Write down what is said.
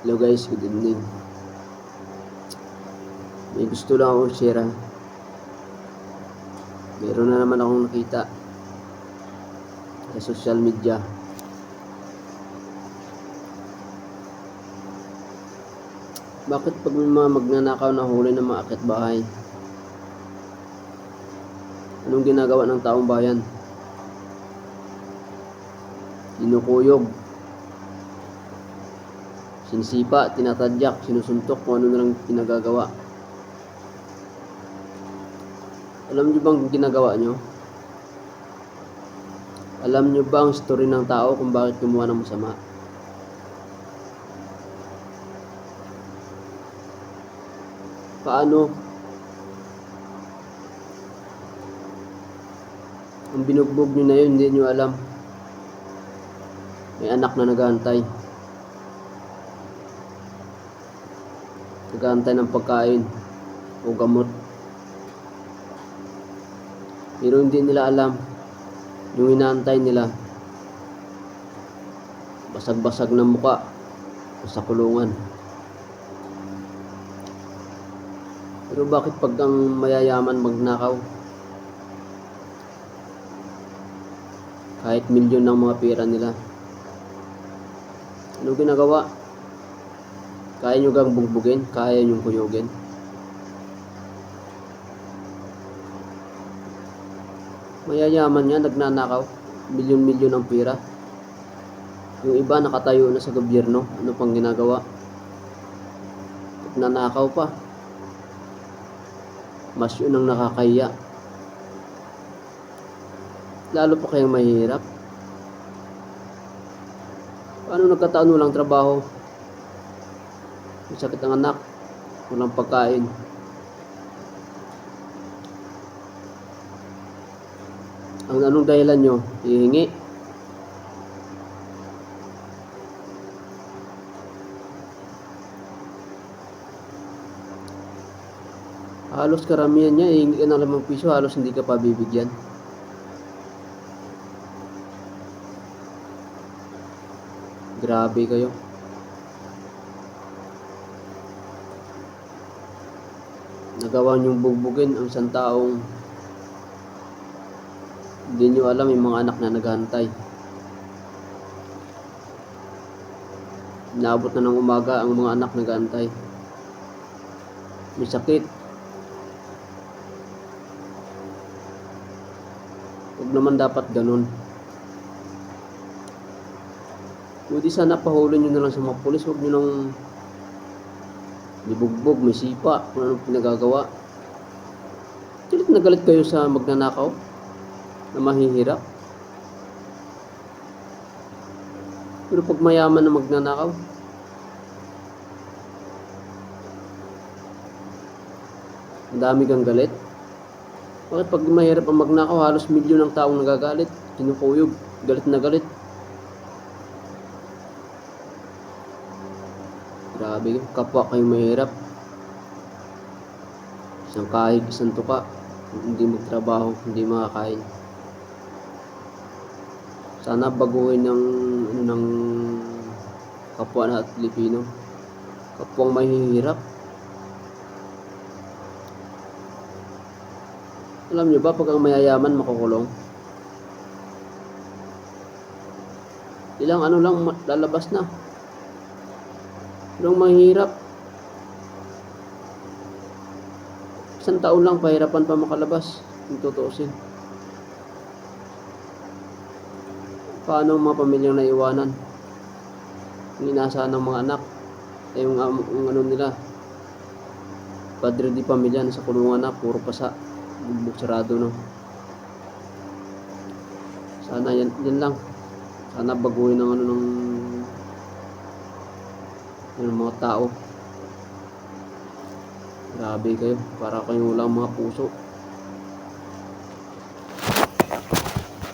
Hello guys, good evening. May gusto lang akong share. Meron na naman akong nakita sa social media. Bakit pag may mga magnanakaw na huli ng mga akit bahay, anong ginagawa ng taong bayan? Kinukuyog, sinisipa, tinatadyak, sinusuntok, kung ano na lang pinagagawa. Alam nyo bang ginagawa nyo? Alam nyo ba ang story ng tao kung bakit gumawa ng masama? Paano ang binugbog nyo na yun, hindi nyo alam? May anak na nag-aantay. Nag-aantay ng pagkain o gamot. Pero hindi nila alam, yung inaantay nila, basag-basag na muka sa kulungan. Pero bakit pag ang mayayaman magnakaw, kahit milyon ng mga pera nila, ano ginagawa? Kaya nyo gang bugbugin? Kaya nyo kuyugin? Mayayaman yan, nagnanakaw, milyon-milyon ang pera. Yung iba nakatayo na sa gobyerno, ano pang ginagawa? Nagnanakaw pa. Mas yun ang nakakahiya. Lalo pa kayang mahirap. Paano nagkataon walang trabaho? May sakit ang anak, walang pagkain. Ang anong dahilan nyo? Hihingi. Halos karamihan niya, hihingi ka ng 5 piso, halos hindi ka pa bibigyan. Grabe kayo. Nagawa niyong bugbugin ang isang taong hindi niyo alam yung mga anak na naghahantay. Inaabot na ng umaga ang mga anak naghahantay. May sakit. Huwag naman dapat ganun. Pwede sana pahuli nyo na lang sa mga pulis. Huwag nyo nang libugbog, may sipa, kung anong pinagagawa. Galit na galit kayo sa magnanakaw na mahihirap. Pero pag mayaman na magnanakaw, ang dami kang galit. Bakit pag mahirap ang magnakaw, halos milyon ng taong nagagalit, kinukuyog, galit na galit. Grabe, kapwa kayong mahirap. Isang kahig, isang tuka, hindi magtrabaho, hindi makakain. Sana baguhin ng kapwa na at Pilipino. Kapwang mahihirap. Alam nyo ba, pag ang mayayaman makukulong, ilang ano lang lalabas na. Pero ang mahirap, isang taon lang pahirapan pa makalabas, kung tutuusin. Paano ang mga pamilyang naiwanan? Ang inaasahan ng mga anak, ay yung ano nila, padre di pamilya, nasa kulungan na, puro pasa, bumbok sarado no. Sana yan lang. Sana baguhin ng ng mga tao. Grabe kayo, para kayong walang mga puso.